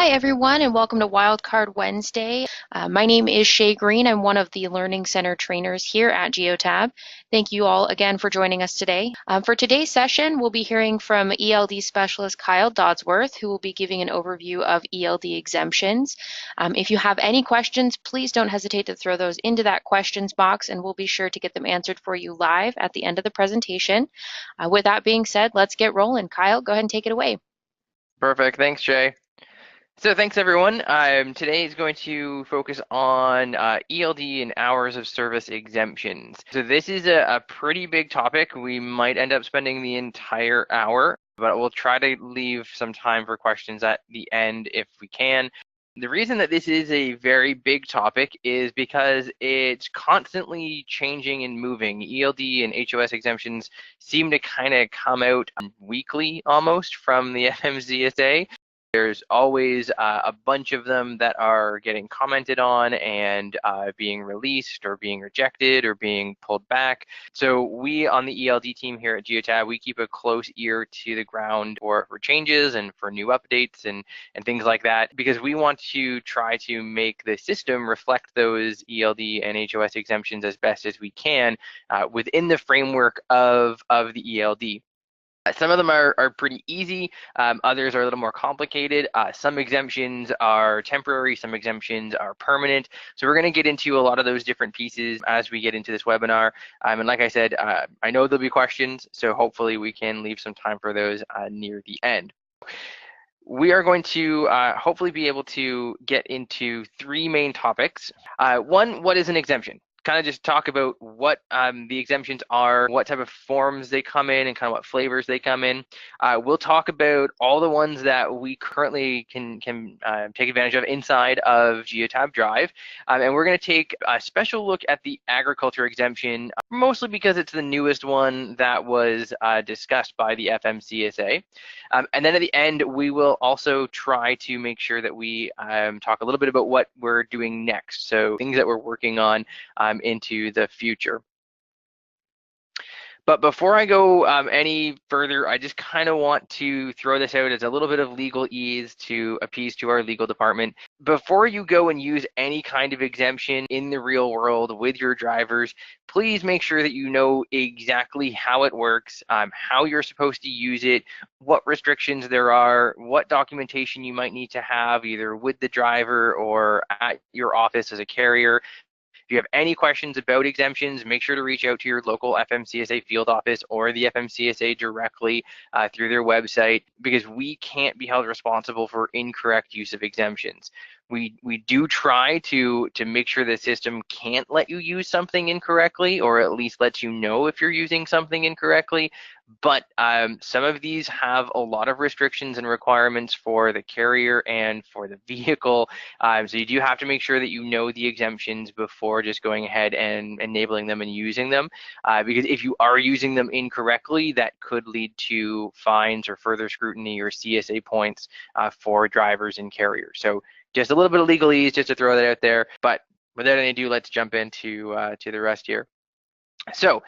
everyone, and welcome to Wildcard Wednesday. My name is Shay Green. I'm one of the Learning Center trainers here at Geotab. Thank you all again for joining us today. For today's session, we'll be hearing from ELD specialist Kyle Dodsworth, who will be giving an overview of ELD exemptions. If you have any questions, please don't hesitate to throw those into that questions box, and we'll be sure to get them answered for you live at the end of the presentation. With that being said, let's get rolling. Kyle, go ahead and take it away. Perfect. Thanks, Shay. So thanks, everyone. Today is going to focus on ELD and hours of service exemptions. So this is a pretty big topic. We might end up spending the entire hour, but we'll try to leave some time for questions at the end if we can. The reason that this is a very big topic is because it's constantly changing and moving. ELD and HOS exemptions seem to kind of come out weekly almost from the FMCSA. There's always a bunch of them that are getting commented on and being released or being rejected or being pulled back. So we on the ELD team here at Geotab, we keep a close ear to the ground for changes and for new updates and things like that, because we want to try to make the system reflect those ELD and HOS exemptions as best as we can within the framework of the ELD. Some of them are pretty easy, others are a little more complicated. Some exemptions are temporary, some exemptions are permanent. So we're going to get into a lot of those different pieces as we get into this webinar. And like I said, I know there'll be questions, so hopefully we can leave some time for those near the end. We are going to hopefully be able to get into three main topics. One, what is an exemption? Kind of just talk about what the exemptions are, what type of forms they come in, and kind of what flavors they come in. We'll talk about all the ones that we currently can take advantage of inside of Geotab Drive. And we're going to take a special look at the agriculture exemption, mostly because it's the newest one that was discussed by the FMCSA. And then at the end, we will also try to make sure that we talk a little bit about what we're doing next. So things that we're working on into the future. But before I go any further, I just kind of want to throw this out as a little bit of legal ease to appease to our legal department. Before you go and use any kind of exemption in the real world with your drivers, please make sure that you know exactly how it works, how you're supposed to use it, what restrictions there are, what documentation you might need to have either with the driver or at your office as a carrier. If you have any questions about exemptions, make sure to reach out to your local FMCSA field office or the FMCSA directly through their website, because we can't be held responsible for incorrect use of exemptions. We do try to make sure the system can't let you use something incorrectly, or at least lets you know if you're using something incorrectly. But some of these have a lot of restrictions and requirements for the carrier and for the vehicle. So you do have to make sure that you know the exemptions before just going ahead and enabling them and using them. Because if you are using them incorrectly, that could lead to fines or further scrutiny or CSA points for drivers and carriers. So just a little bit of legalese just to throw that out there. But without any ado, let's jump into to the rest here. So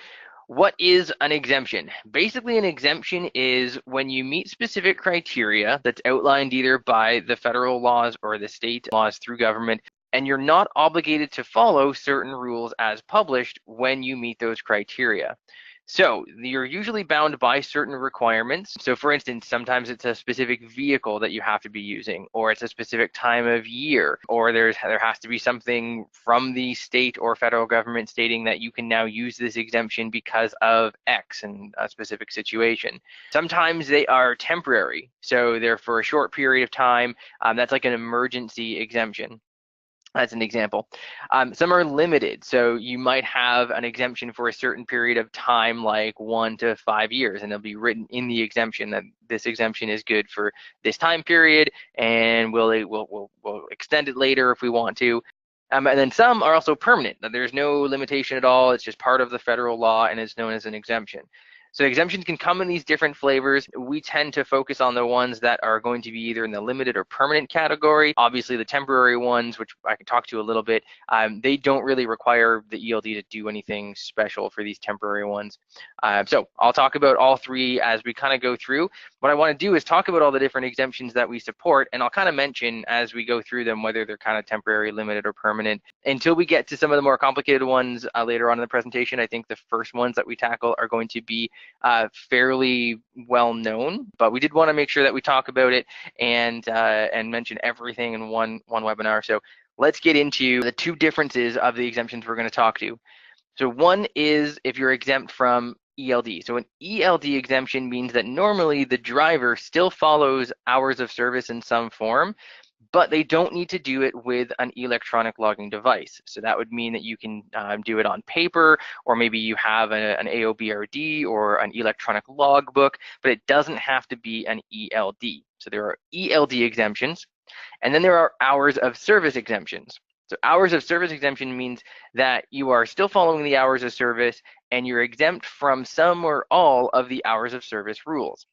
what is an exemption? Basically, an exemption is when you meet specific criteria that's outlined either by the federal laws or the state laws through government, and you're not obligated to follow certain rules as published when you meet those criteria. So you're usually bound by certain requirements. So for instance, sometimes it's a specific vehicle that you have to be using, or it's a specific time of year, or there has to be something from the state or federal government stating that you can now use this exemption because of X in a specific situation. Sometimes they are temporary, so they're for a short period of time. That's like an emergency exemption. As an example. Some are limited, so you might have an exemption for a certain period of time, like 1 to 5 years, and it'll be written in the exemption that this exemption is good for this time period, and we'll extend it later if we want to. And then some are also permanent. There's no limitation at all. It's just part of the federal law, and it's known as an exemption. So exemptions can come in these different flavors. We tend to focus on the ones that are going to be either in the limited or permanent category. Obviously, the temporary ones, which I can talk to a little bit, they don't really require the ELD to do anything special for these temporary ones. So I'll talk about all three as we kind of go through. What I want to do is talk about all the different exemptions that we support, and I'll kind of mention as we go through them whether they're kind of temporary, limited, or permanent. Until we get to some of the more complicated ones later on in the presentation, I think the first ones that we tackle are going to be fairly well known, but we did want to make sure that we talk about it and mention everything in one webinar. So let's get into the two differences of the exemptions we're going to talk to. So one is if you're exempt from ELD. So an ELD exemption means that normally the driver still follows hours of service in some form, but they don't need to do it with an electronic logging device. So that would mean that you can do it on paper, or maybe you have an AOBRD or an electronic logbook, but it doesn't have to be an ELD. So there are ELD exemptions, and then there are hours of service exemptions. So hours of service exemption means that you are still following the hours of service and you're exempt from some or all of the hours of service rules.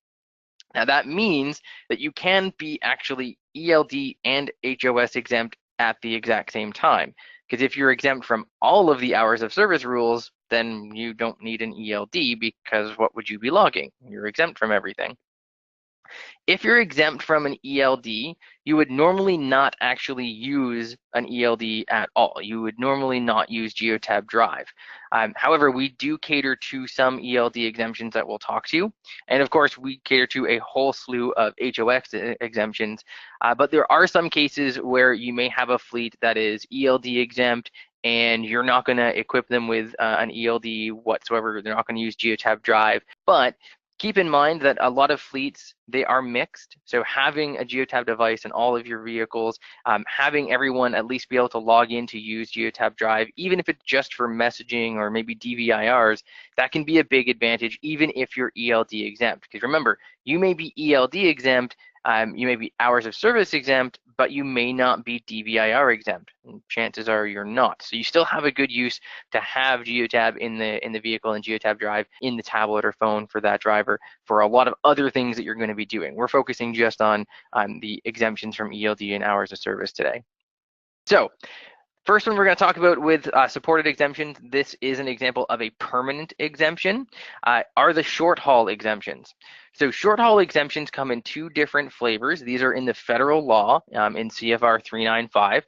Now that means that you can be actually ELD and HOS exempt at the exact same time. Because if you're exempt from all of the hours of service rules, then you don't need an ELD, because what would you be logging? You're exempt from everything. If you're exempt from an ELD, you would normally not actually use an ELD at all. You would normally not use Geotab Drive. However, we do cater to some ELD exemptions that we'll talk to. And of course, we cater to a whole slew of HOX exemptions. But there are some cases where you may have a fleet that is ELD exempt and you're not going to equip them with an ELD whatsoever. They're not going to use Geotab Drive. But keep in mind that a lot of fleets, they are mixed. So having a Geotab device in all of your vehicles, having everyone at least be able to log in to use Geotab Drive, even if it's just for messaging or maybe DVIRs, that can be a big advantage even if you're ELD exempt. Because remember, you may be ELD exempt, you may be hours of service exempt, but you may not be DVIR exempt. And chances are you're not. So you still have a good use to have Geotab in the vehicle and Geotab Drive in the tablet or phone for that driver for a lot of other things that you're going to be doing. We're focusing just on the exemptions from ELD and hours of service today. So first one we're going to talk about with supported exemptions, this is an example of a permanent exemption, are the short haul exemptions. So short haul exemptions come in two different flavors. These are in the federal law in CFR 395.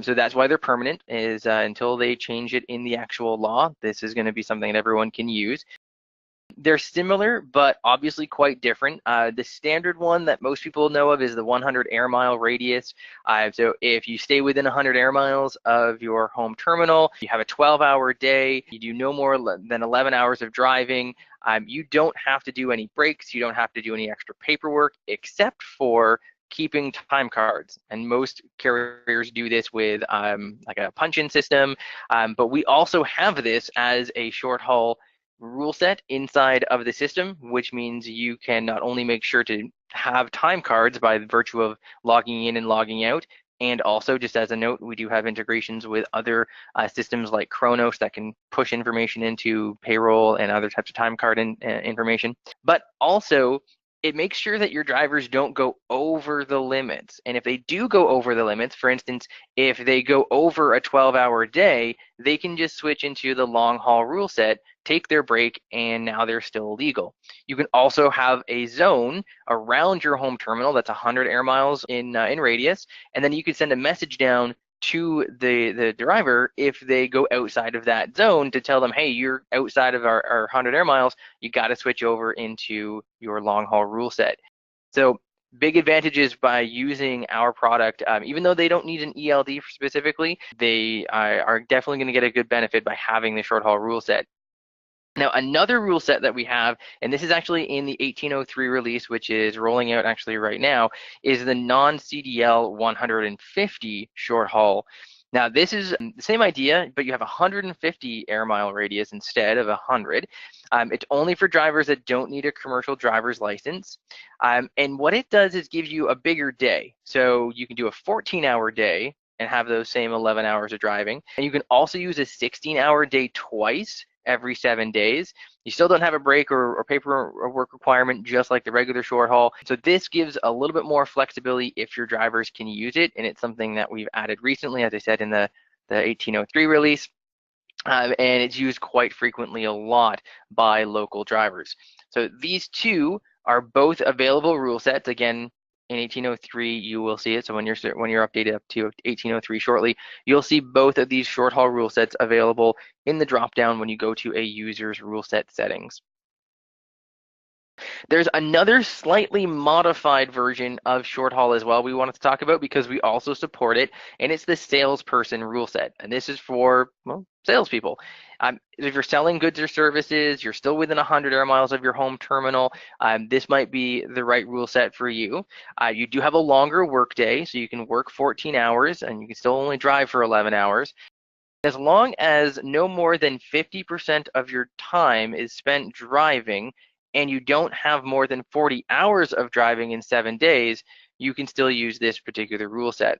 So that's why they're permanent, is until they change it in the actual law, this is going to be something that everyone can use. They're similar, but obviously quite different. The standard one that most people know of is the 100 air mile radius. So if you stay within 100 air miles of your home terminal, you have a 12-hour day, you do no more than 11 hours of driving, you don't have to do any breaks, you don't have to do any extra paperwork, except for keeping time cards. And most carriers do this with like a punch-in system, but we also have this as a short haul rule set inside of the system, which means you can not only make sure to have time cards by virtue of logging in and logging out, and also, just as a note, we do have integrations with other systems like Kronos that can push information into payroll and other types of time card information. But also, it makes sure that your drivers don't go over the limits. And if they do go over the limits, for instance, if they go over a 12-hour day, they can just switch into the long haul rule set, take their break, and now they're still legal. You can also have a zone around your home terminal that's 100 air miles in radius, and then you can send a message down to the driver if they go outside of that zone to tell them, hey, you're outside of our 100 air miles, you got to switch over into your long haul rule set. So big advantages by using our product, even though they don't need an ELD specifically, they are definitely going to get a good benefit by having the short haul rule set. Now, another rule set that we have, and this is actually in the 1803 release, which is rolling out actually right now, is the non-CDL 150 short haul. Now, this is the same idea, but you have 150 air mile radius instead of 100. It's only for drivers that don't need a commercial driver's license. And what it does is give you a bigger day. So you can do a 14-hour day and have those same 11 hours of driving. And you can also use a 16-hour day twice every 7 days. You still don't have a break or paperwork requirement, just like the regular short haul. So this gives a little bit more flexibility if your drivers can use it, and it's something that we've added recently, as I said, in the 1803 release. And it's used quite frequently a lot by local drivers. So these two are both available rule sets. Again, in 1803, you will see it. So when you're updated up to 1803 shortly, you'll see both of these short haul rule sets available in the dropdown when you go to a user's rule set settings. There's another slightly modified version of short haul as well we wanted to talk about because we also support it, and it's the salesperson rule set. And this is for, well, salespeople. If you're selling goods or services, you're still within 100 air miles of your home terminal, this might be the right rule set for you. You do have a longer work day, so you can work 14 hours and you can still only drive for 11 hours. As long as no more than 50% of your time is spent driving and you don't have more than 40 hours of driving in 7 days, you can still use this particular rule set.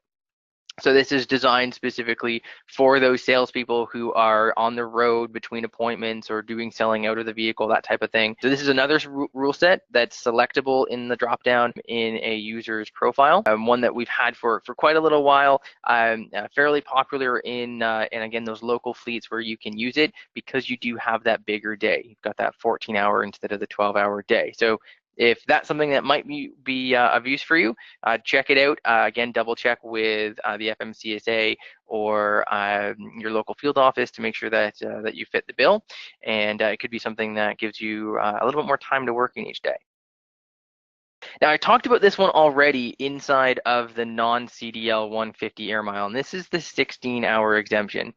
So this is designed specifically for those salespeople who are on the road between appointments or doing selling out of the vehicle, that type of thing. So this is another rule set that's selectable in the dropdown in a user's profile, one that we've had for quite a little while, fairly popular in and again, those local fleets where you can use it because you do have that bigger day. You've got that 14-hour instead of the 12-hour day. So if that's something that might be of use for you, check it out. Again, double check with the FMCSA or your local field office to make sure that that you fit the bill, and it could be something that gives you a little bit more time to work in each day. Now, I talked about this one already inside of the non-CDL 150 air mile, and this is the 16-hour exemption.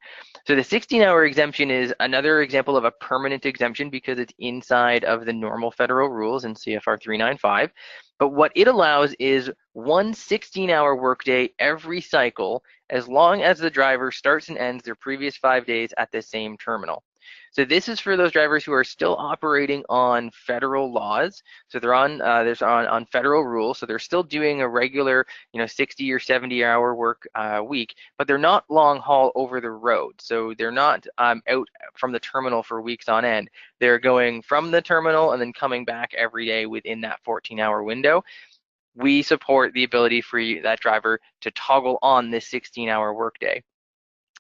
So the 16-hour exemption is another example of a permanent exemption because it's inside of the normal federal rules in CFR 395. But what it allows is one 16-hour workday every cycle, as long as the driver starts and ends their previous 5 days at the same terminal. So this is for those drivers who are still operating on federal laws. So they're on federal rules. So they're still doing a regular, 60 or 70-hour work week, but they're not long haul over the road. So they're not out from the terminal for weeks on end. They're going from the terminal and then coming back every day within that 14-hour window. We support the ability for that driver to toggle on this 16-hour workday.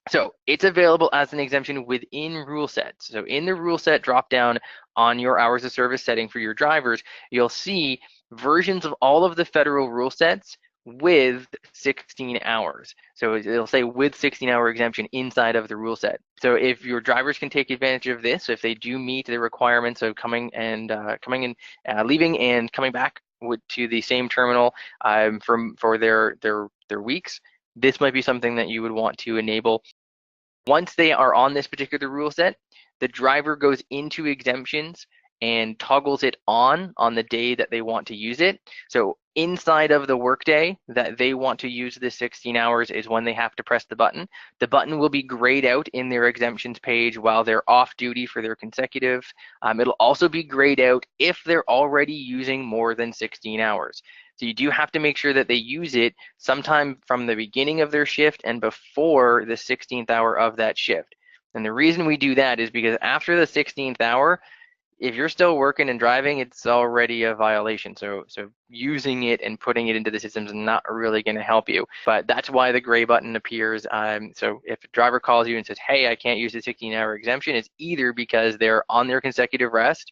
So it's available as an exemption within rule sets. So in the rule set dropdown on your hours of service setting for your drivers, you'll see versions of all of the federal rule sets with 16 hours. So it'll say with 16-hour exemption inside of the rule set. So if your drivers can take advantage of this, if they do meet the requirements of coming and leaving and coming back to the same terminal for their weeks, this might be something that you would want to enable. Once they are on this particular rule set, the driver goes into exemptions and toggles it on the day that they want to use it. So inside of the workday that they want to use the 16 hours is when they have to press the button. The button will be grayed out in their exemptions page while they're off duty for their consecutive. It'll also be grayed out if they're already using more than 16 hours. So you do have to make sure that they use it sometime from the beginning of their shift and before the 16th hour of that shift. And the reason we do that is because after the 16th hour, if you're still working and driving, it's already a violation. So using it and putting it into the system is not really going to help you. But that's why the gray button appears. So if a driver calls you and says, hey, I can't use the 16-hour exemption, it's either because they're on their consecutive rest,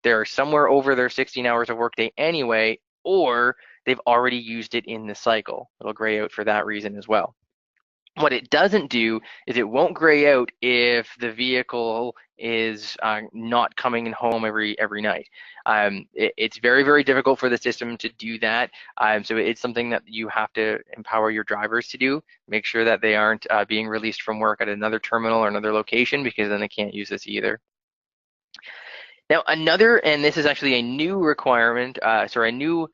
they're somewhere over their 16 hours of workday anyway, or they've already used it in the cycle. It'll gray out for that reason as well. What it doesn't do is it won't gray out if the vehicle is not coming home every night. It's very, very difficult for the system to do that. So it's something that you have to empower your drivers to do. Make sure that they aren't being released from work at another terminal or another location, because then they can't use this either. Now and this is actually a new requirement, a new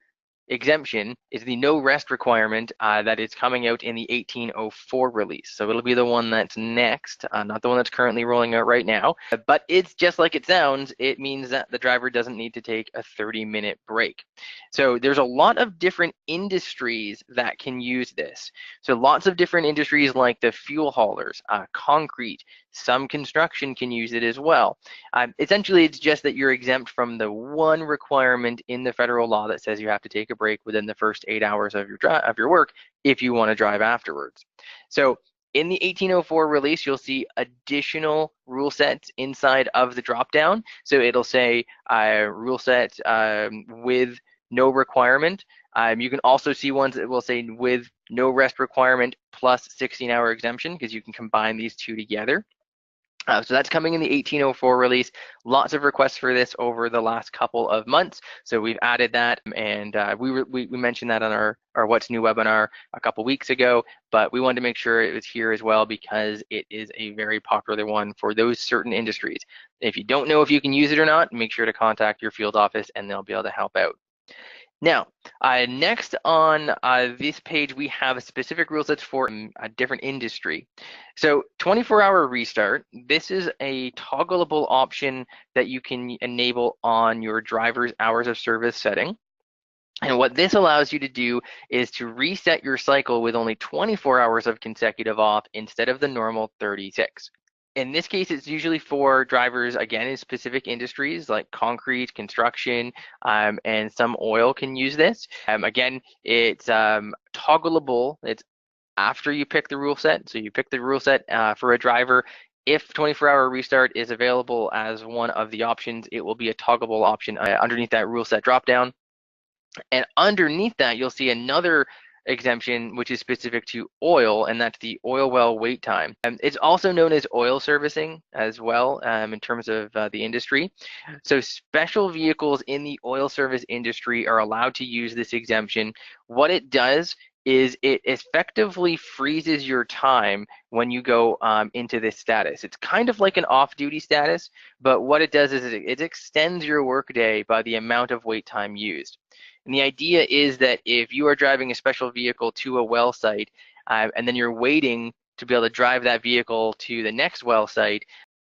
exemption, is the no rest requirement that is coming out in the 1804 release. So it'll be the one that's next, not the one that's currently rolling out right now. But it's just like it sounds. It means that the driver doesn't need to take a 30-minute break. So there's a lot of different industries that can use this. So lots of different industries like the fuel haulers, concrete, Some construction can use it as well. Essentially, it's just that you're exempt from the one requirement in the federal law that says you have to take a break within the first 8 hours of your work if you want to drive afterwards. So in the 1804 release, you'll see additional rule sets inside of the dropdown. So it'll say rule set with no requirement. You can also see ones that will say with no rest requirement plus 16-hour exemption, because you can combine these two together. So that's coming in the 1804 release. Lots of requests for this over the last couple of months. So we've added that, and we mentioned that on our What's New webinar a couple weeks ago, but we wanted to make sure it was here as well because it is a very popular one for those certain industries. If you don't know if you can use it or not, make sure to contact your field office and they'll be able to help out. Now, next on this page, we have specific rule sets for a different industry. So 24-hour restart, this is a toggleable option that you can enable on your driver's hours of service setting. And what this allows you to do is to reset your cycle with only 24 hours of consecutive off instead of the normal 36. In this case, it's usually for drivers, again, in specific industries like concrete, construction, and some oil can use this. Again, it's toggleable. It's after you pick the rule set. So you pick the rule set for a driver. If 24-hour restart is available as one of the options, it will be a toggleable option underneath that rule set dropdown. And underneath that, you'll see another exemption, which is specific to oil, and that's the oil well wait time. It's also known as oil servicing as well in terms of the industry. So special vehicles in the oil service industry are allowed to use this exemption. What it does is it effectively freezes your time when you go into this status. It's kind of like an off-duty status, but what it does is it extends your workday by the amount of wait time used. And the idea is that if you are driving a special vehicle to a well site and then you're waiting to be able to drive that vehicle to the next well site,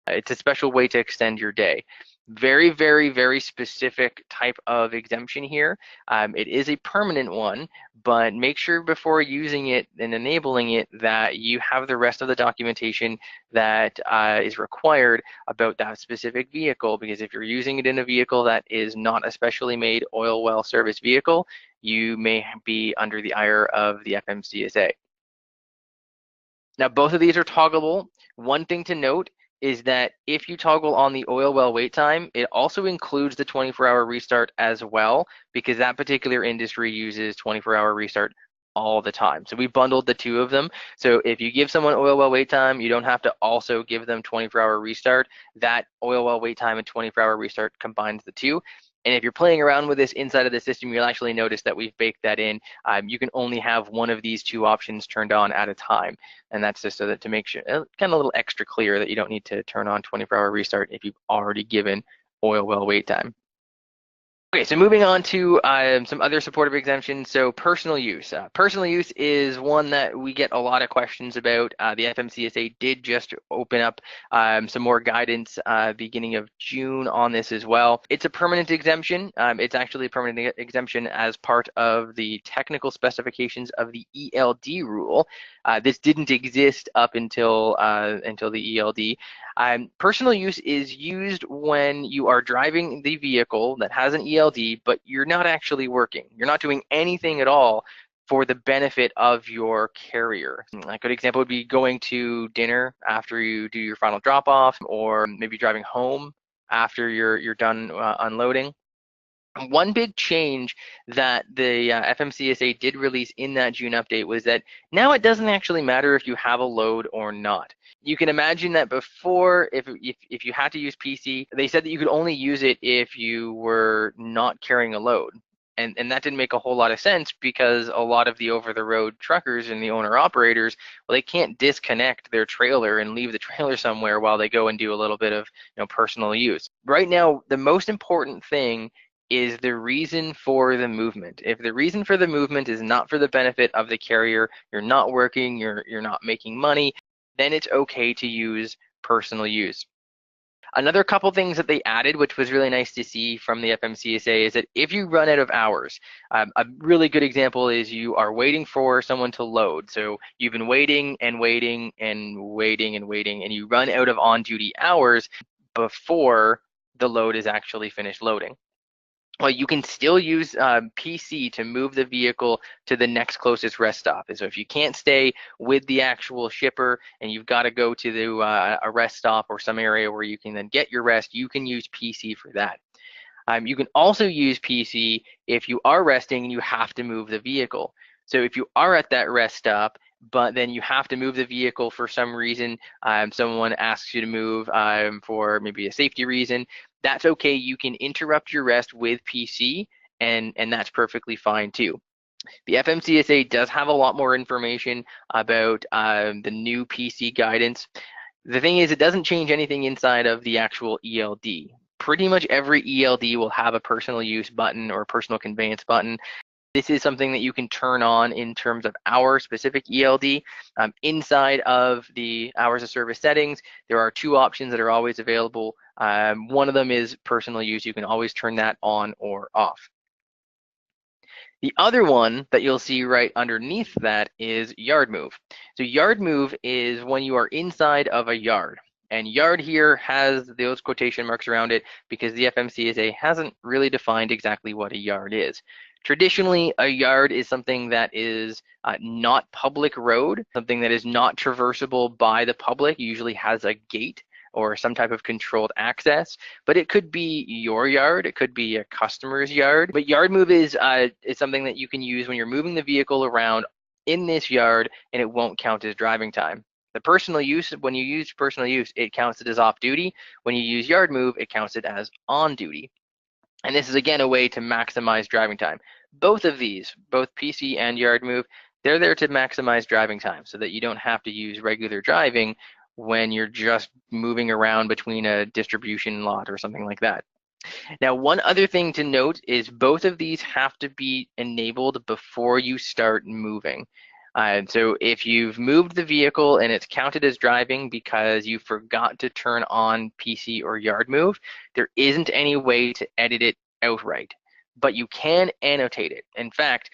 it's a special way to extend your day. Very, very, very specific type of exemption here. It is a permanent one, but make sure before using it and enabling it that you have the rest of the documentation that is required about that specific vehicle, because if you're using it in a vehicle that is not a specially made oil well service vehicle, you may be under the ire of the FMCSA. Now, both of these are toggleable. One thing to note is that if you toggle on the oil well wait time, it also includes the 24-hour restart as well, because that particular industry uses 24-hour restart all the time. So we bundled the two of them. So if you give someone oil well wait time, you don't have to also give them 24-hour restart. That oil well wait time and 24-hour restart combines the two. And if you're playing around with this inside of the system, you'll actually notice that we've baked that in. You can only have one of these two options turned on at a time. And that's just so that to make sure, kind of a little extra clear that you don't need to turn on 24-hour restart if you've already given oil well wait time. Okay, so moving on to some other supportive exemptions. So personal use. Personal use is one that we get a lot of questions about. The FMCSA did just open up some more guidance beginning of June on this as well. It's a permanent exemption. It's actually a permanent exemption as part of the technical specifications of the ELD rule. This didn't exist up until the ELD. Personal use is used when you are driving the vehicle that has an ELD, but you're not actually working. You're not doing anything at all for the benefit of your carrier. A good example would be going to dinner after you do your final drop off, or maybe driving home after you're done unloading. One big change that the FMCSA did release in that June update was that now it doesn't actually matter if you have a load or not. You can imagine that before, if you had to use PC, they said that you could only use it if you were not carrying a load. And that didn't make a whole lot of sense, because a lot of the over-the-road truckers and the owner-operators, well, they can't disconnect their trailer and leave the trailer somewhere while they go and do a little bit of personal use. Right now, the most important thing is the reason for the movement. If the reason for the movement is not for the benefit of the carrier, you're not working, you're not making money, then it's okay to use personal use. Another couple things that they added, which was really nice to see from the FMCSA, is that if you run out of hours, a really good example is you are waiting for someone to load. So you've been waiting and waiting and waiting and waiting, and you run out of on-duty hours before the load is actually finished loading. Well, you can still use PC to move the vehicle to the next closest rest stop. And so if you can't stay with the actual shipper and you've got to go to a rest stop or some area where you can then get your rest, you can use PC for that. You can also use PC if you are resting and you have to move the vehicle. So if you are at that rest stop, but then you have to move the vehicle for some reason, someone asks you to move for maybe a safety reason, that's okay. You can interrupt your rest with PC, and that's perfectly fine too. The FMCSA does have a lot more information about the new PC guidance. The thing is, it doesn't change anything inside of the actual ELD. Pretty much every ELD will have a personal use button or a personal conveyance button. This is something that you can turn on in terms of our specific ELD. Inside of the hours of service settings, there are two options that are always available. One of them is personal use. You can always turn that on or off. The other one that you'll see right underneath that is yard move. So yard move is when you are inside of a yard. And yard here has those quotation marks around it because the FMCSA hasn't really defined exactly what a yard is. Traditionally, a yard is something that is not public road, something that is not traversable by the public, usually has a gate or some type of controlled access, but it could be your yard, it could be a customer's yard. But yard move is something that you can use when you're moving the vehicle around in this yard, and it won't count as driving time. The personal use, when you use personal use, it counts it as off duty. When you use yard move, it counts it as on duty. And this is again a way to maximize driving time. Both of these, both PC and yard move, they're there to maximize driving time so that you don't have to use regular driving when you're just moving around between a distribution lot or something like that. Now, one other thing to note is both of these have to be enabled before you start moving. So if you've moved the vehicle and it's counted as driving because you forgot to turn on PC or yard move, there isn't any way to edit it outright, but you can annotate it. In fact,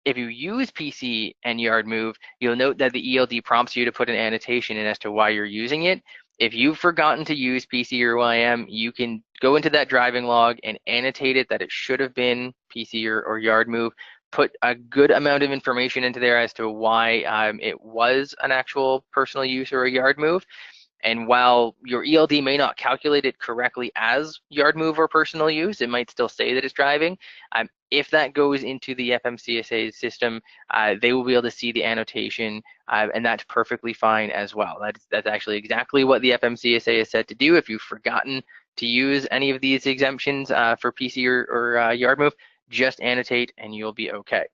if you use PC and yard move, you'll note that the ELD prompts you to put an annotation in as to why you're using it. If you've forgotten to use PC or YM, you can go into that driving log and annotate it that it should have been PC or yard move, put a good amount of information into there as to why it was an actual personal use or a yard move. And while your ELD may not calculate it correctly as yard move or personal use, it might still say that it's driving. If that goes into the FMCSA system, they will be able to see the annotation, and that's perfectly fine as well. That's actually exactly what the FMCSA is set to do. If you've forgotten to use any of these exemptions for PC or yard move, just annotate and you'll be okay.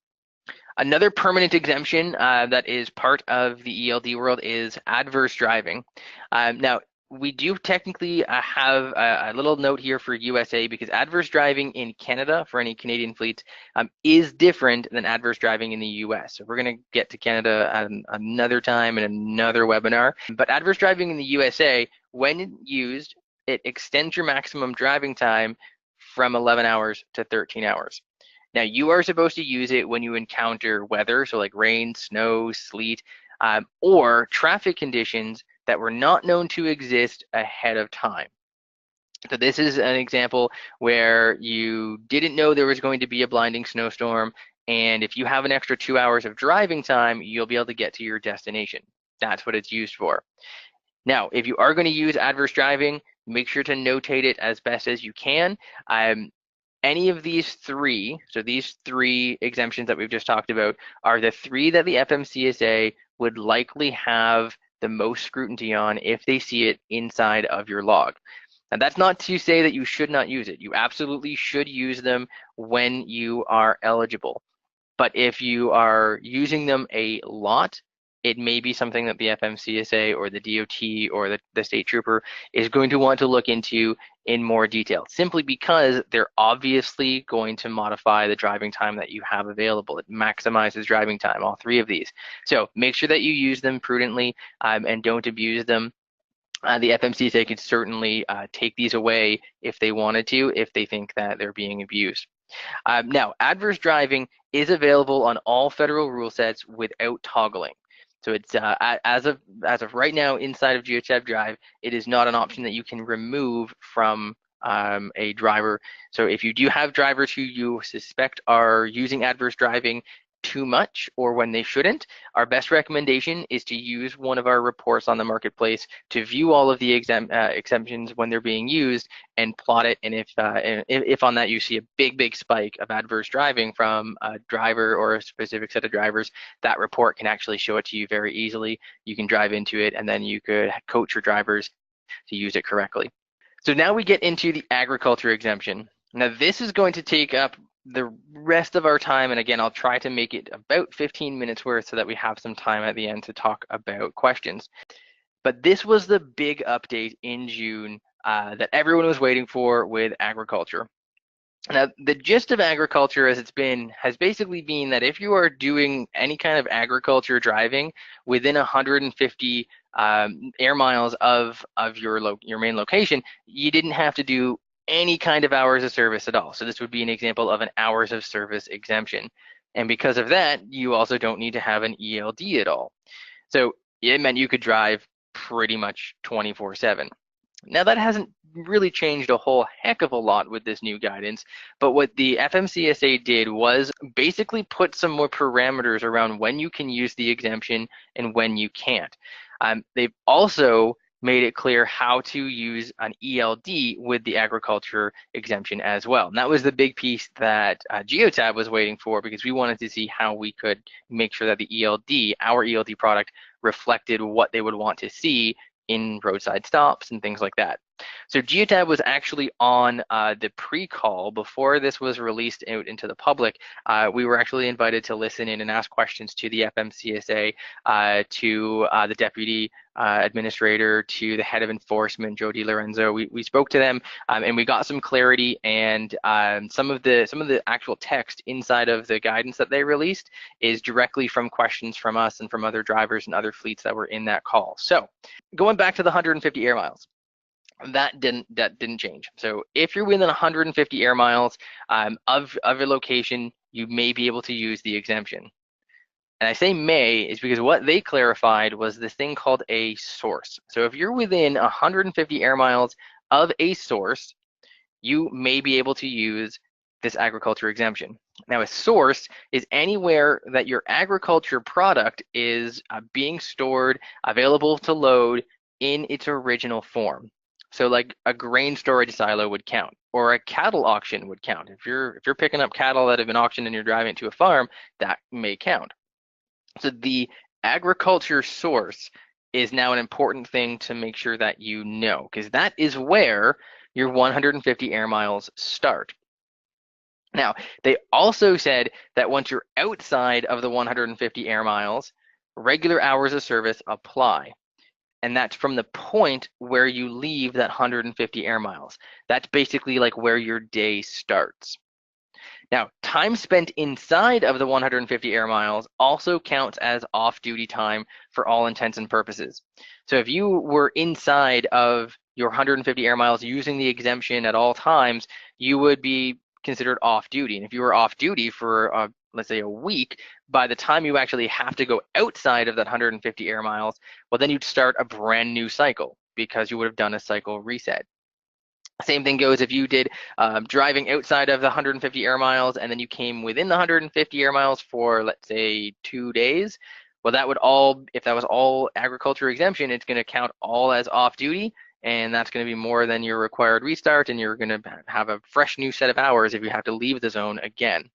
Another permanent exemption that is part of the ELD world is adverse driving. Now, we do technically have a little note here for USA because adverse driving in Canada for any Canadian fleets is different than adverse driving in the US. So we're going to get to Canada at another time in another webinar. But adverse driving in the USA, when used, it extends your maximum driving time from 11 hours to 13 hours. Now, you are supposed to use it when you encounter weather, so like rain, snow, sleet, or traffic conditions that were not known to exist ahead of time. So this is an example where you didn't know there was going to be a blinding snowstorm, and if you have an extra 2 hours of driving time, you'll be able to get to your destination. That's what it's used for. Now, if you are going to use adverse driving, make sure to notate it as best as you can. Any of these three, so these three exemptions that we've just talked about, are the three that the FMCSA would likely have the most scrutiny on if they see it inside of your log. And that's not to say that you should not use it. You absolutely should use them when you are eligible. But if you are using them a lot, it may be something that the FMCSA or the DOT or the state trooper is going to want to look into in more detail, simply because they're obviously going to modify the driving time that you have available. It maximizes driving time, all three of these. So make sure that you use them prudently and don't abuse them. The FMCSA can certainly take these away if they wanted to, if they think that they're being abused. Now, adverse driving is available on all federal rule sets without toggling. So it's as of right now inside of Geotab Drive, it is not an option that you can remove from a driver. So if you do have drivers who you suspect are using adverse driving too much or when they shouldn't, our best recommendation is to use one of our reports on the marketplace to view all of the exemptions when they're being used and plot it. And if on that you see a big spike of adverse driving from a driver or a specific set of drivers, that report can actually show it to you very easily. You can drive into it and then you could coach your drivers to use it correctly. So now we get into the agriculture exemption. Now this is going to take up the rest of our time, and again, I'll try to make it about 15 minutes worth so that we have some time at the end to talk about questions. But this was the big update in June that everyone was waiting for with agriculture. Now, the gist of agriculture as it's been has basically been that if you are doing any kind of agriculture driving within 150 air miles of your main location, you didn't have to do any kind of hours of service at all. So this would be an example of an hours of service exemption. And because of that, you also don't need to have an ELD at all. So it meant you could drive pretty much 24/7. Now that hasn't really changed a whole heck of a lot with this new guidance, but what the FMCSA did was basically put some more parameters around when you can use the exemption and when you can't. They've also made it clear how to use an ELD with the agriculture exemption as well. And that was the big piece that Geotab was waiting for, because we wanted to see how we could make sure that the ELD, our ELD product, reflected what they would want to see in roadside stops and things like that. So Geotab was actually on the pre-call before this was released out into the public. We were actually invited to listen in and ask questions to the FMCSA, to the deputy administrator, to the head of enforcement, Joe DiLorenzo. We spoke to them and we got some clarity, and some of the actual text inside of the guidance that they released is directly from questions from us and from other drivers and other fleets that were in that call. So going back to the 150 air miles, that didn't change. So if you're within 150 air miles of a location, you may be able to use the exemption. And I say may is because what they clarified was this thing called a source. So if you're within 150 air miles of a source, you may be able to use this agriculture exemption. Now, a source is anywhere that your agriculture product is being stored, available to load in its original form. So like a grain storage silo would count, or a cattle auction would count. If you're picking up cattle that have been auctioned and you're driving it to a farm, that may count. So the agriculture source is now an important thing to make sure that you know, because that is where your 150 air miles start. Now, they also said that once you're outside of the 150 air miles, regular hours of service apply. And that's from the point where you leave that 150 air miles. That's basically like where your day starts. Now, time spent inside of the 150 air miles also counts as off-duty time for all intents and purposes. So if you were inside of your 150 air miles using the exemption at all times, you would be considered off-duty. And if you were off-duty for let's say a week, by the time you actually have to go outside of that 150 air miles, well, then you'd start a brand new cycle because you would have done a cycle reset. Same thing goes if you did driving outside of the 150 air miles and then you came within the 150 air miles for, let's say, 2 days. Well, that would all, if that was all agriculture exemption, it's going to count all as off-duty, and that's going to be more than your required restart, and you're going to have a fresh new set of hours if you have to leave the zone again.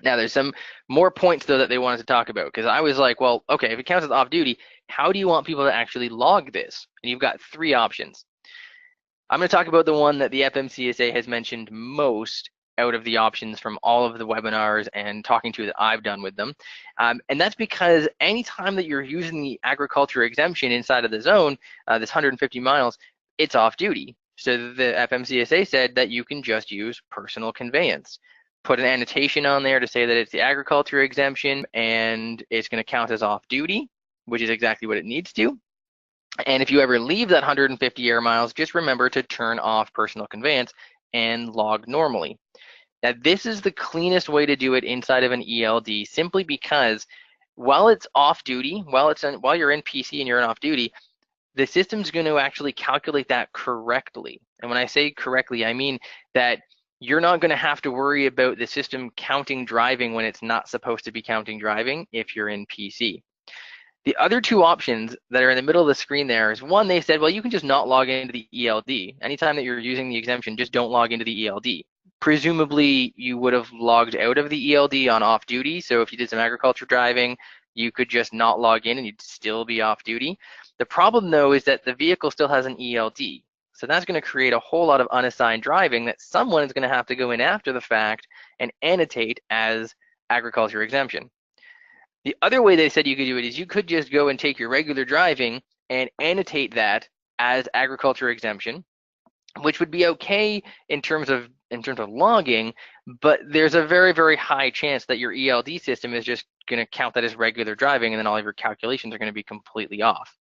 Now, there's some more points, though, that they wanted to talk about, because I was like, well, okay, if it counts as off-duty, how do you want people to actually log this? And you've got 3 options. I'm going to talk about the one that the FMCSA has mentioned most out of the options from all of the webinars and talking to that I've done with them. And that's because anytime that you're using the agriculture exemption inside of the zone, this 150 miles, it's off-duty. So the FMCSA said that you can just use personal conveyance. Put an annotation on there to say that it's the agriculture exemption and it's going to count as off-duty, which is exactly what it needs to. And if you ever leave that 150 air miles, just remember to turn off personal conveyance and log normally. Now, this is the cleanest way to do it inside of an ELD, simply because while it's off duty, while you're in PC and you're in off duty, the system's going to actually calculate that correctly. And when I say correctly, I mean that you're not going to have to worry about the system counting driving when it's not supposed to be counting driving if you're in PC. The other two options that are in the middle of the screen there is one, they said, well, you can just not log into the ELD. Anytime that you're using the exemption, just don't log into the ELD. Presumably, you would have logged out of the ELD on off duty. So if you did some agriculture driving, you could just not log in and you'd still be off duty. The problem, though, is that the vehicle still has an ELD. So that's going to create a whole lot of unassigned driving that someone is going to have to go in after the fact and annotate as agriculture exemption. The other way they said you could do it is you could just go and take your regular driving and annotate that as agriculture exemption, which would be okay in terms of logging, but there's a very, very high chance that your ELD system is just going to count that as regular driving, and then all of your calculations are going to be completely off.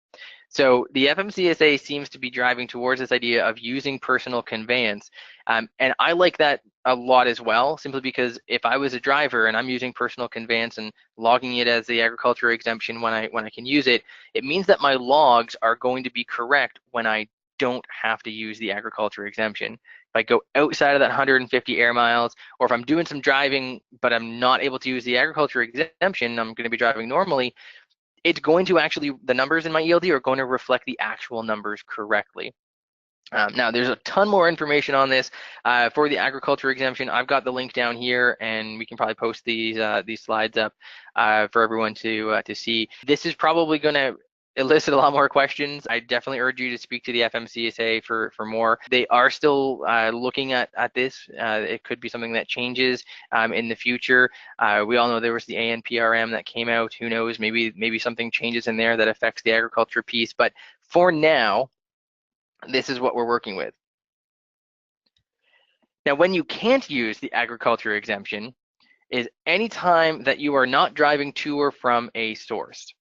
So the FMCSA seems to be driving towards this idea of using personal conveyance, and I like that a lot as well, simply because if I was a driver and I'm using personal conveyance and logging it as the agriculture exemption when I can use it, it means that my logs are going to be correct when I don't have to use the agriculture exemption. If I go outside of that 150 air miles, or if I'm doing some driving but I'm not able to use the agriculture exemption, I'm going to be driving normally, it's going to actually, the numbers in my ELD are going to reflect the actual numbers correctly. Now, there's a ton more information on this for the agriculture exemption. I've got the link down here, and we can probably post these slides up for everyone to see. This is probably going to elicit a lot more questions. I definitely urge you to speak to the FMCSA for more. They are still looking at this. It could be something that changes in the future. We all know there was the ANPRM that came out. Who knows? Maybe something changes in there that affects the agriculture piece. But for now, this is what we're working with. Now, when you can't use the agriculture exemption is any time that you are not driving to or from a source.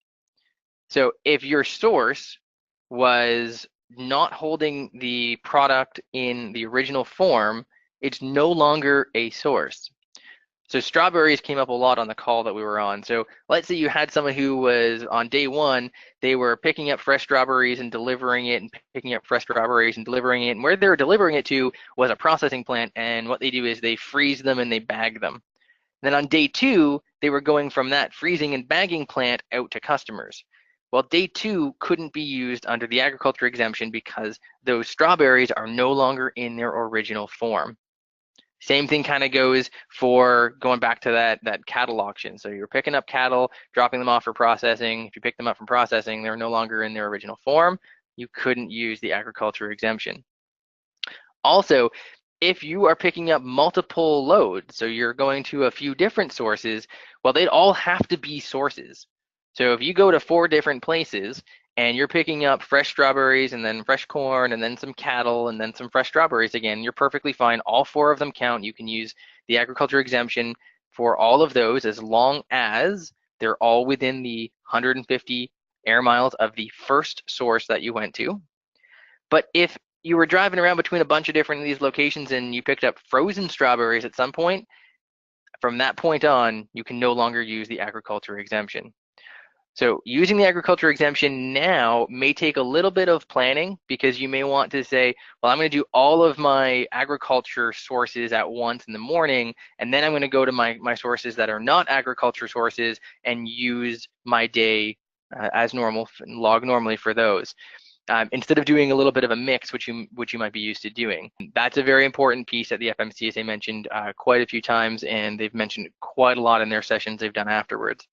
So if your source was not holding the product in the original form, it's no longer a source. So strawberries came up a lot on the call that we were on. So let's say you had someone who was on day one, they were picking up fresh strawberries and delivering it and picking up fresh strawberries and delivering it. And where they were delivering it to was a processing plant. And what they do is they freeze them and they bag them. Then on day two, they were going from that freezing and bagging plant out to customers. Well, day two couldn't be used under the agriculture exemption because those strawberries are no longer in their original form. Same thing kind of goes for going back to that cattle auction. So you're picking up cattle, dropping them off for processing. If you pick them up from processing, they're no longer in their original form. You couldn't use the agriculture exemption. Also, if you are picking up multiple loads, so you're going to a few different sources, well, they'd all have to be sources. So if you go to 4 different places and you're picking up fresh strawberries and then fresh corn and then some cattle and then some fresh strawberries again, you're perfectly fine. All 4 of them count. You can use the agriculture exemption for all of those as long as they're all within the 150 air miles of the first source that you went to. But if you were driving around between a bunch of different these locations and you picked up frozen strawberries at some point, from that point on, you can no longer use the agriculture exemption. So using the agriculture exemption now may take a little bit of planning, because you may want to say, well, I'm going to do all of my agriculture sources at once in the morning, and then I'm going to go to my sources that are not agriculture sources and use my day as normal, log normally for those. Instead of doing a little bit of a mix, which you might be used to doing. That's a very important piece that the FMCSA mentioned quite a few times, and they've mentioned quite a lot in their sessions they've done afterwards.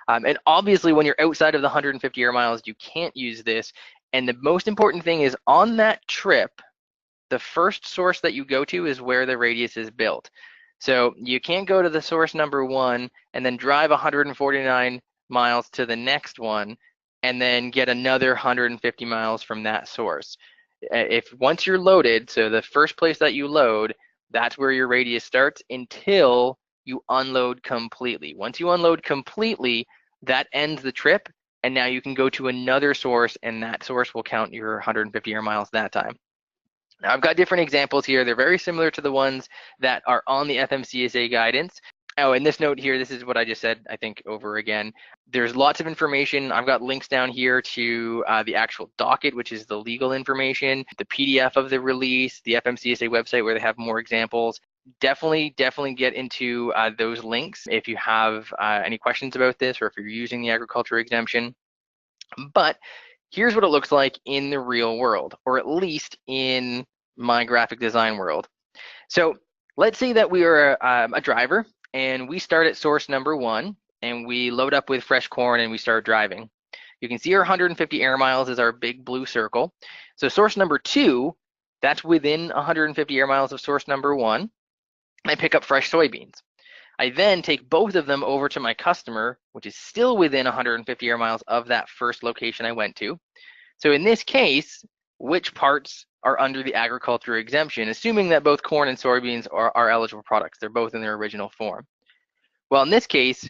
And obviously, when you're outside of the 150 air miles, you can't use this. And the most important thing is on that trip, the first source that you go to is where the radius is built. So you can't go to the source number 1 and then drive 149 miles to the next one and then get another 150 miles from that source. If once you're loaded, so the first place that you load, that's where your radius starts until you unload completely. Once you unload completely, that ends the trip, and now you can go to another source, and that source will count your 150 air miles that time. Now, I've got different examples here. They're very similar to the ones that are on the FMCSA guidance. Oh, and this note here, this is what I just said, I think, over again. There's lots of information. I've got links down here to the actual docket, which is the legal information, the PDF of the release, the FMCSA website where they have more examples. Definitely get into those links if you have any questions about this or if you're using the agriculture exemption. But here's what it looks like in the real world, or at least in my graphic design world. So let's say that we are a driver and we start at source number 1 and we load up with fresh corn and we start driving. You can see our 150 air miles is our big blue circle. So source number 2, that's within 150 air miles of source number 1. I pick up fresh soybeans. I then take both of them over to my customer, which is still within 150 air miles of that first location I went to. So in this case, which parts are under the agriculture exemption, assuming that both corn and soybeans are eligible products? They're both in their original form. Well, in this case,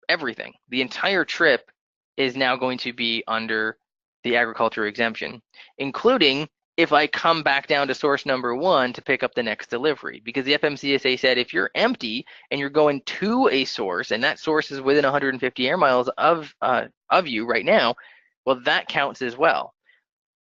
everything, the entire trip is now going to be under the agriculture exemption, including if I come back down to source number 1 to pick up the next delivery, because the FMCSA said if you're empty and you're going to a source and that source is within 150 air miles of you right now, well, that counts as well.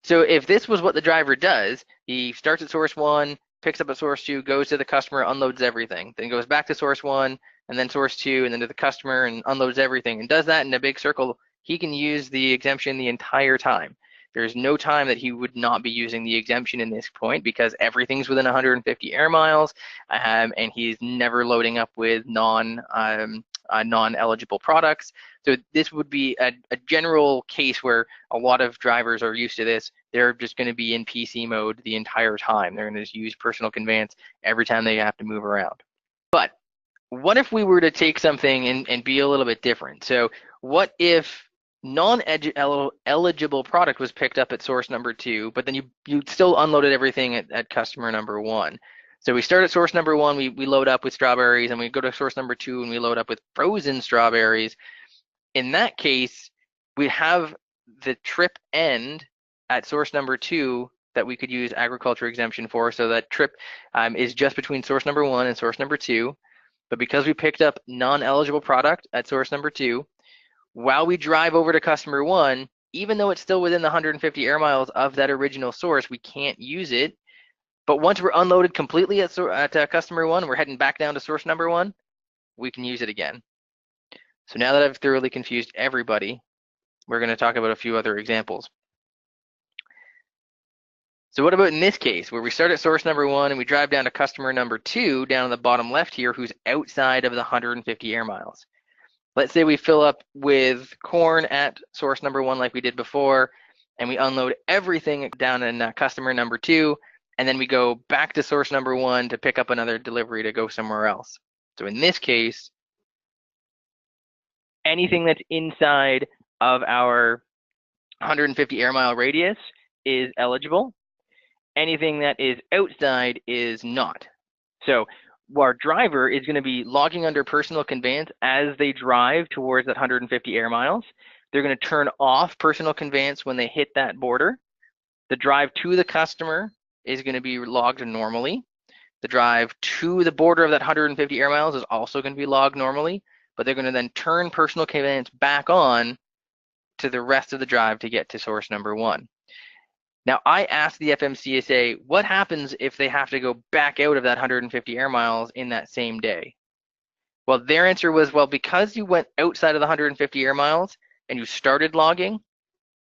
So if this was what the driver does, he starts at source 1, picks up at source 2, goes to the customer, unloads everything, then goes back to source 1 and then source 2 and then to the customer and unloads everything and does that in a big circle, he can use the exemption the entire time. There's no time that he would not be using the exemption in this point because everything's within 150 air miles, and he's never loading up with non-eligible products. So this would be a general case where a lot of drivers are used to this. They're just going to be in PC mode the entire time. They're going to just use personal conveyance every time they have to move around. But what if we were to take something and be a little bit different? So what if non-eligible product was picked up at source number 2, but then you still unloaded everything at customer number 1. So we start at source number 1, we load up with strawberries, and we go to source number 2 and we load up with frozen strawberries. In that case, we have the trip end at source number 2 that we could use agriculture exemption for. So that trip is just between source number 1 and source number 2. But because we picked up non-eligible product at source number 2, while we drive over to customer 1, even though it's still within the 150 air miles of that original source, we can't use it. But once we're unloaded completely at customer 1, we're heading back down to source number 1, we can use it again. So now that I've thoroughly confused everybody, we're going to talk about a few other examples. So what about in this case, where we start at source number 1 and we drive down to customer number 2 down in the bottom left here, who's outside of the 150 air miles? Let's say we fill up with corn at source number 1 like we did before, and we unload everything down in customer number 2, and then we go back to source number 1 to pick up another delivery to go somewhere else. So in this case, anything that's inside of our 150 air mile radius is eligible. Anything that is outside is not. So our driver is going to be logging under personal conveyance as they drive towards that 150 air miles. They're going to turn off personal conveyance when they hit that border. The drive to the customer is going to be logged normally. The drive to the border of that 150 air miles is also going to be logged normally, but they're going to then turn personal conveyance back on to the rest of the drive to get to source number 1. Now, I asked the FMCSA, what happens if they have to go back out of that 150 air miles in that same day? Well, their answer was, well, because you went outside of the 150 air miles and you started logging,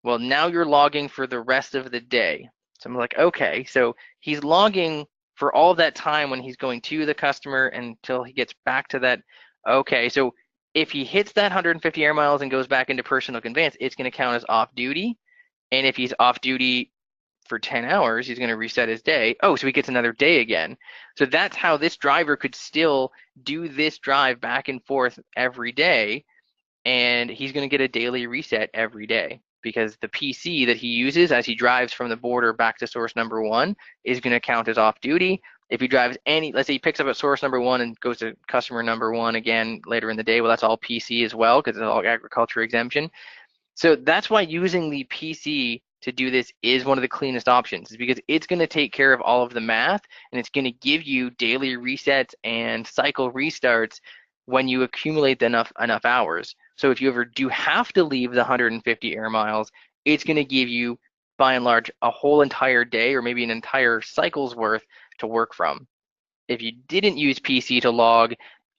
well, now you're logging for the rest of the day. So I'm like, okay, so he's logging for all that time when he's going to the customer until he gets back to that. Okay, so if he hits that 150 air miles and goes back into personal conveyance, it's going to count as off duty. And if he's off duty for 10 hours, he's going to reset his day. Oh, so he gets another day again. So that's how this driver could still do this drive back and forth every day, and he's going to get a daily reset every day because the PC that he uses as he drives from the border back to source number 1 is going to count as off duty. If he drives let's say he picks up at source number 1 and goes to customer number 1 again later in the day, well, that's all PC as well because it's all agriculture exemption. So that's why using the PC to do this is one of the cleanest options, is because it's going to take care of all of the math, and it's going to give you daily resets and cycle restarts when you accumulate enough hours. So if you ever do have to leave the 150 air miles, it's going to give you, by and large, a whole entire day or maybe an entire cycle's worth to work from. If you didn't use PC to log,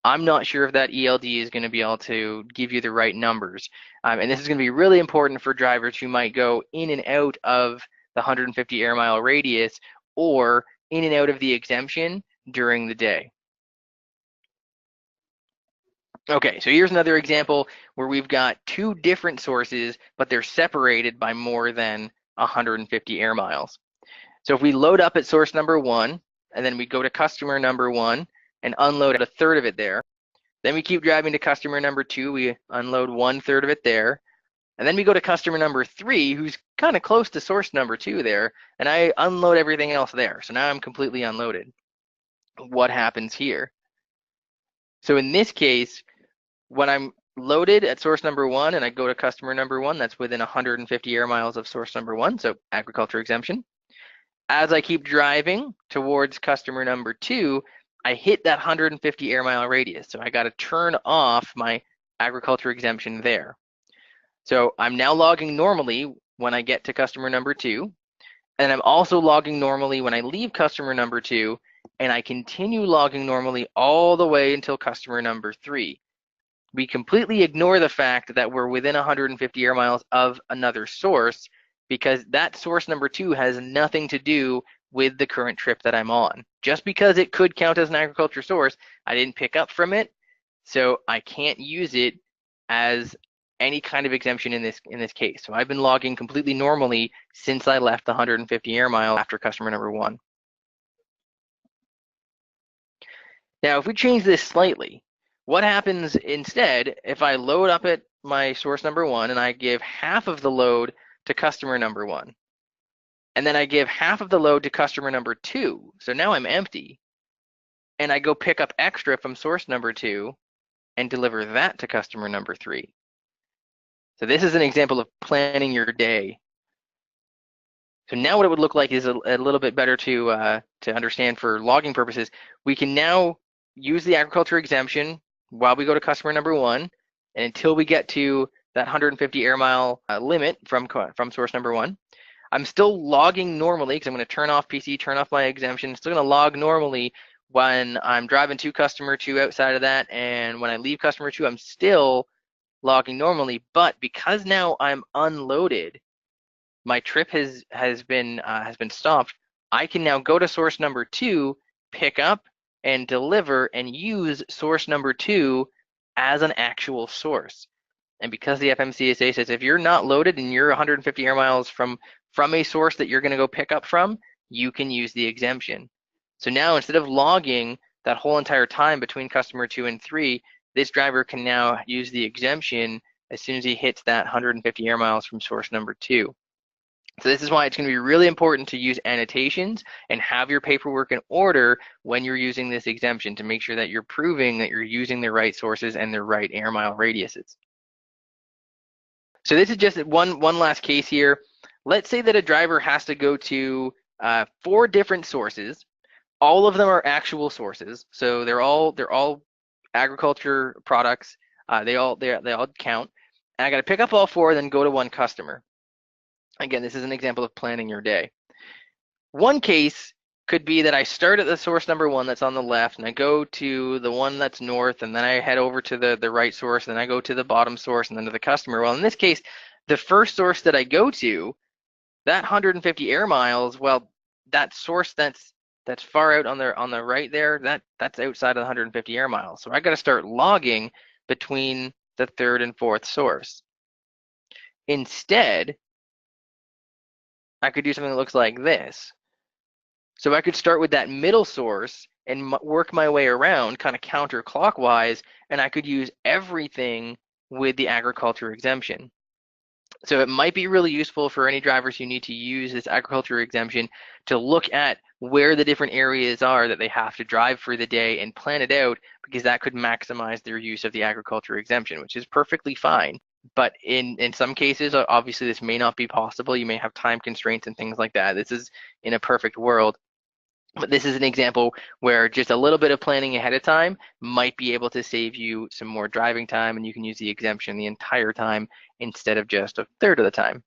I'm not sure if that ELD is going to be able to give you the right numbers. And this is going to be really important for drivers who might go in and out of the 150 air mile radius or in and out of the exemption during the day. Okay, so here's another example where we've got two different sources, but they're separated by more than 150 air miles. So if we load up at source number 1, and then we go to customer number 1 and unload a third of it there, then we keep driving to customer number 2, we unload 1/3 of it there, and then we go to customer number 3, who's kind of close to source number 2 there, and I unload everything else there. So now I'm completely unloaded. What happens here? So in this case, when I'm loaded at source number 1 and I go to customer number 1, that's within 150 air miles of source number 1, so agriculture exemption. As I keep driving towards customer number 2, I hit that 150 air mile radius. So I got to turn off my agriculture exemption there. So I'm now logging normally when I get to customer number 2, and I'm also logging normally when I leave customer number 2, and I continue logging normally all the way until customer number 3. We completely ignore the fact that we're within 150 air miles of another source, because that source number 2 has nothing to do with the current trip that I'm on. Just because it could count as an agriculture source, I didn't pick up from it, so I can't use it as any kind of exemption in this case. So I've been logging completely normally since I left the 150 air mile after customer number 1. Now, if we change this slightly, what happens instead if I load up at my source number 1 and I give half of the load to customer number 1, and then I give half of the load to customer number 2, so now I'm empty, and I go pick up extra from source number 2 and deliver that to customer number 3. So this is an example of planning your day. So now what it would look like is a little bit better to understand for logging purposes. We can now use the agriculture exemption while we go to customer number 1, and until we get to that 150 air mile limit from source number 1. I'm still logging normally because I'm going to turn off PC, turn off my exemption. Still going to log normally when I'm driving to customer 2 outside of that, and when I leave customer 2, I'm still logging normally. But because now I'm unloaded, my trip has been stopped. I can now go to source number 2, pick up and deliver, and use source number 2 as an actual source. And because the FMCSA says if you're not loaded and you're 150 air miles from a source that you're going to go pick up from, you can use the exemption. So now instead of logging that whole entire time between customer 2 and 3, this driver can now use the exemption as soon as he hits that 150 air miles from source number 2. So this is why it's going to be really important to use annotations and have your paperwork in order when you're using this exemption to make sure that you're proving that you're using the right sources and the right air mile radiuses. So this is just one last case here. Let's say that a driver has to go to 4 different sources. All of them are actual sources, so they're all agriculture products. They all count. And I got to pick up all 4, then go to one customer. Again, this is an example of planning your day. One case could be that I start at the source number 1 that's on the left, and I go to the one that's north, and then I head over to the right source, and then I go to the bottom source, and then to the customer. Well, in this case, the first source that I go to, that 150 air miles, well, that source that's far out on the right there, that's outside of the 150 air miles. So I got to start logging between the 3rd and 4th source. Instead, I could do something that looks like this. So I could start with that middle source and work my way around kind of counterclockwise, and I could use everything with the agriculture exemption. So it might be really useful for any drivers who need to use this agriculture exemption to look at where the different areas are that they have to drive for the day and plan it out, because that could maximize their use of the agriculture exemption, which is perfectly fine. But in some cases, obviously this may not be possible. You may have time constraints and things like that. This is in a perfect world. But this is an example where just a little bit of planning ahead of time might be able to save you some more driving time, and you can use the exemption the entire time instead of just a third of the time.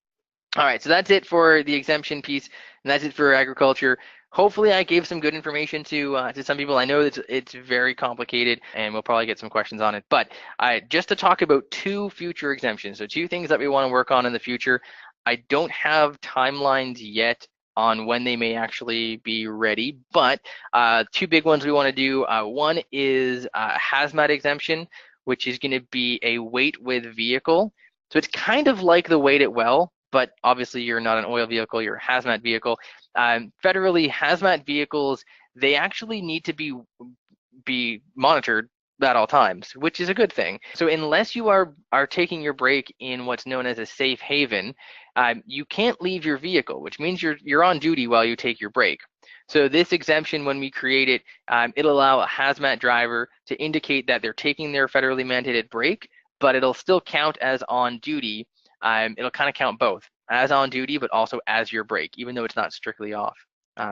All right, so that's it for the exemption piece, and that's it for agriculture. Hopefully I gave some good information to some people. I know it's very complicated, and we'll probably get some questions on it. But just to talk about 2 future exemptions, so 2 things that we want to work on in the future. I don't have timelines yet on when they may actually be ready, but 2 big ones we want to do. One is hazmat exemption, which is going to be a weight with vehicle. So it's kind of like the weight at well, but obviously you're not an oil vehicle, you're a hazmat vehicle. Federally, hazmat vehicles, they actually need to be monitored at all times, which is a good thing. So unless you are taking your break in what's known as a safe haven, you can't leave your vehicle, which means you're on duty while you take your break. So this exemption, when we create it, it'll allow a hazmat driver to indicate that they're taking their federally mandated break, but it'll still count as on duty. It'll kind of count both as on duty, but also as your break, even though it's not strictly off.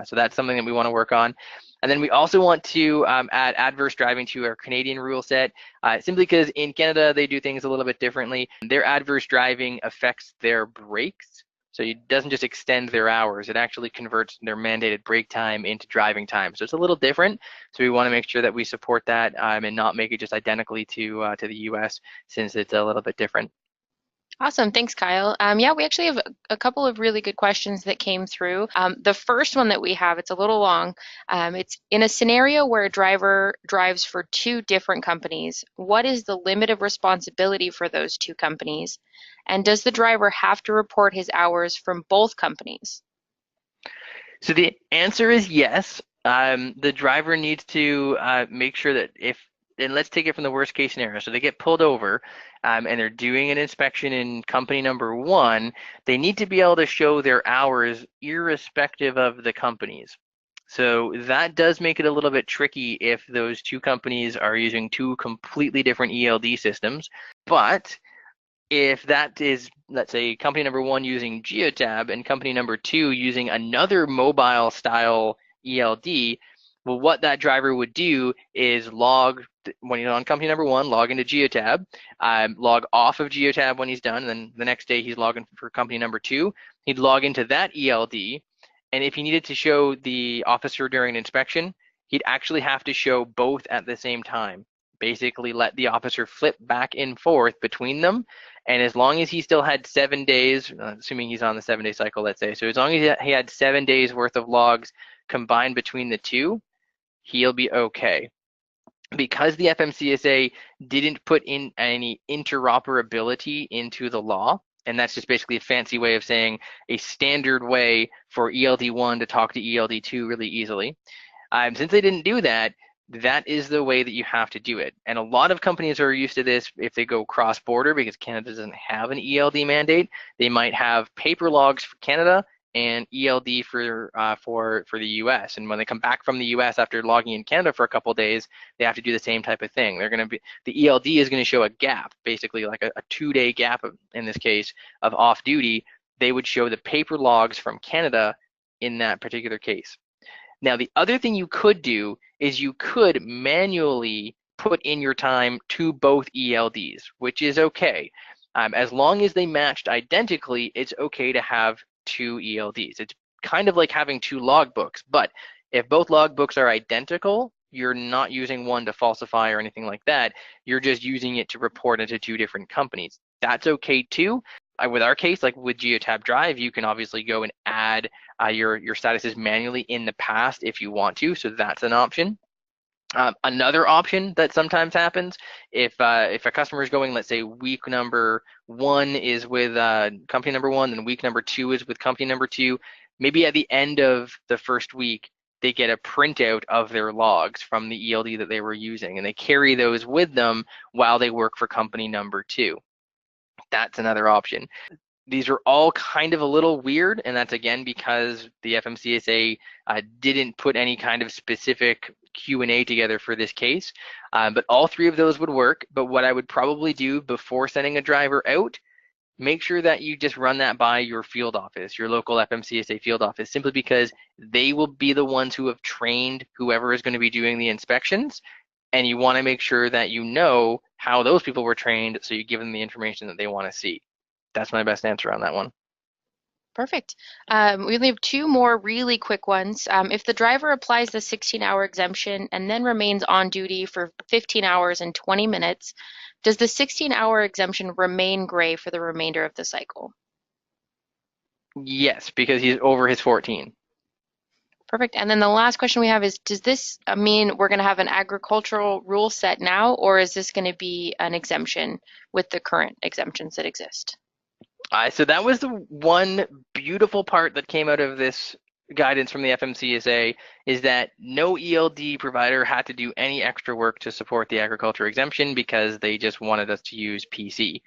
So that's something that we want to work on. And then we also want to add adverse driving to our Canadian rule set, simply because in Canada, they do things a little bit differently. Their adverse driving affects their breaks. So it doesn't just extend their hours, it actually converts their mandated break time into driving time. So it's a little different. So we want to make sure that we support that and not make it just identically to the US, since it's a little bit different. Awesome. Thanks, Kyle. Yeah, we actually have a couple of really good questions that came through. The first one that we have, it's a little long. It's in a scenario where a driver drives for 2 different companies. What is the limit of responsibility for those 2 companies? And does the driver have to report his hours from both companies? So the answer is yes. The driver needs to make sure that and let's take it from the worst case scenario. So they get pulled over and they're doing an inspection in company number 1. They need to be able to show their hours irrespective of the companies. So that does make it a little bit tricky if those 2 companies are using 2 completely different ELD systems. But if that is, let's say, company number 1 using Geotab and company number 2 using another mobile style ELD, well, what that driver would do is log, when he's on company number 1, log into Geotab, log off of Geotab when he's done, and then the next day he's logging for company number 2. He'd log into that ELD, and if he needed to show the officer during an inspection, he'd actually have to show both at the same time. Basically let the officer flip back and forth between them, and as long as he still had 7 days, assuming he's on the 7-day cycle, let's say, so as long as he had 7 days worth of logs combined between the 2, he'll be okay. Because the FMCSA didn't put in any interoperability into the law, and that's just basically a fancy way of saying a standard way for ELD1 to talk to ELD2 really easily. Since they didn't do that, that is the way that you have to do it. And a lot of companies are used to this if they go cross-border, because Canada doesn't have an ELD mandate. They might have paper logs for Canada and ELD for the US. And when they come back from the US after logging in Canada for a couple of days, they have to do the same type of thing. The ELD is going to show a gap, basically like a 2-day gap in this case of off duty. They would show the paper logs from Canada in that particular case. Now, the other thing you could do is you could manually put in your time to both ELDs, which is okay. As long as they matched identically, it's okay to have 2 ELDs. It's kind of like having 2 logbooks, but if both logbooks are identical, you're not using one to falsify or anything like that. You're just using it to report into 2 different companies. That's okay too. With our case, like with Geotab Drive, you can obviously go and add your statuses manually in the past if you want to, so that's an option. Another option that sometimes happens, if a customer is going, let's say week number 1 is with company number 1, then week number 2 is with company number 2, maybe at the end of the first week, they get a printout of their logs from the ELD that they were using, and they carry those with them while they work for company number 2. That's another option. These are all kind of a little weird, and that's again because the FMCSA didn't put any kind of specific Q&A together for this case. But all three of those would work. But what I would probably do before sending a driver out, make sure that you just run that by your field office, your local FMCSA field office, simply because they will be the ones who have trained whoever is going to be doing the inspections. And you want to make sure that you know how those people were trained, so you give them the information that they want to see. That's my best answer on that one. Perfect. We only have two more really quick ones. If the driver applies the 16-hour exemption and then remains on duty for 15 hours and 20 minutes, does the 16-hour exemption remain gray for the remainder of the cycle? Yes, because he's over his 14. Perfect. And then the last question we have is, does this mean we're going to have an agricultural rule set now, or is this going to be an exemption with the current exemptions that exist? So that was the one beautiful part that came out of this guidance from the FMCSA, is that no ELD provider had to do any extra work to support the agriculture exemption because they just wanted us to use PC.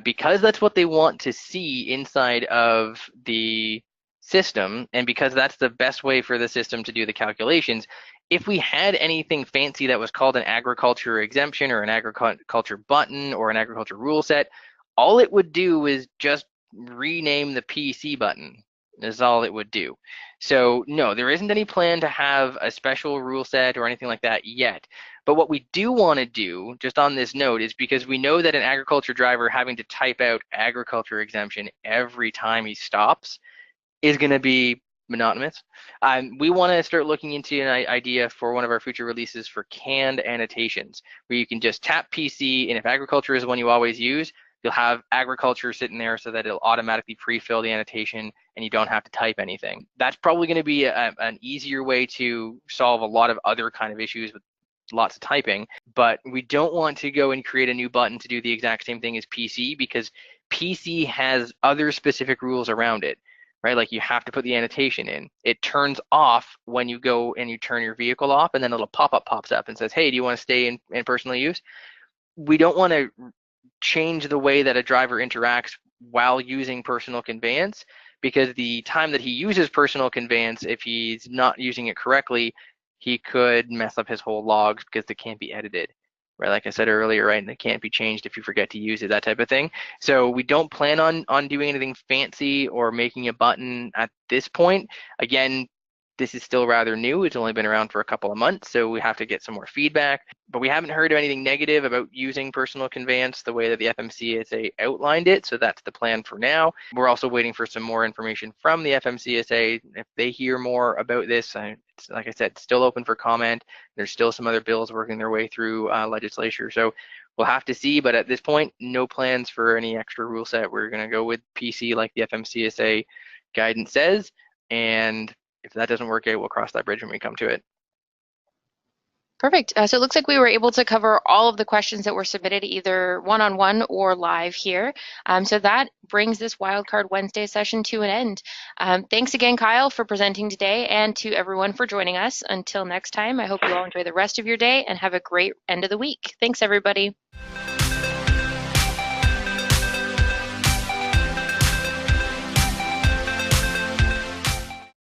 Because that's what they want to see inside of the system, and because that's the best way for the system to do the calculations, if we had anything fancy that was called an agriculture exemption or an agriculture button or an agriculture rule set, all it would do is just rename the PC button. Is all it would do. So no, there isn't any plan to have a special rule set or anything like that yet. But what we do want to do, just on this note, is because we know that an agriculture driver having to type out agriculture exemption every time he stops is going to be monotonous. We want to start looking into an idea for one of our future releases for canned annotations, where you can just tap PC, and if agriculture is the one you always use, you'll have agriculture sitting there so that it'll automatically pre-fill the annotation and you don't have to type anything. That's probably going to be an easier way to solve a lot of other kind of issues with lots of typing, but we don't want to go and create a new button to do the exact same thing as PC, because PC has other specific rules around it, right? Like you have to put the annotation in. It turns off when you go and you turn your vehicle off, and then a little pop-up pops up and says, hey, do you want to stay in personal use? We don't want to change the way that a driver interacts while using personal conveyance, because the time that he uses personal conveyance, if he's not using it correctly, he could mess up his whole logs because they can't be edited, right? Like I said earlier, right? And they can't be changed if you forget to use it, that type of thing. So we don't plan on doing anything fancy or making a button at this point. Again, this is still rather new. It's only been around for a couple of months, so we have to get some more feedback. But we haven't heard of anything negative about using personal conveyance the way that the FMCSA outlined it, so that's the plan for now. We're also waiting for some more information from the FMCSA. If they hear more about this, it's, like I said, still open for comment. There's still some other bills working their way through legislature, so we'll have to see. But at this point, no plans for any extra rule set. We're going to go with PC like the FMCSA guidance says, and if that doesn't work out, we'll cross that bridge when we come to it. Perfect. So it looks like we were able to cover all of the questions that were submitted either one-on-one or live here. So that brings this Wildcard Wednesday session to an end. Thanks again, Kyle, for presenting today, and to everyone for joining us. Until next time, I hope you all enjoy the rest of your day and have a great end of the week. Thanks, everybody.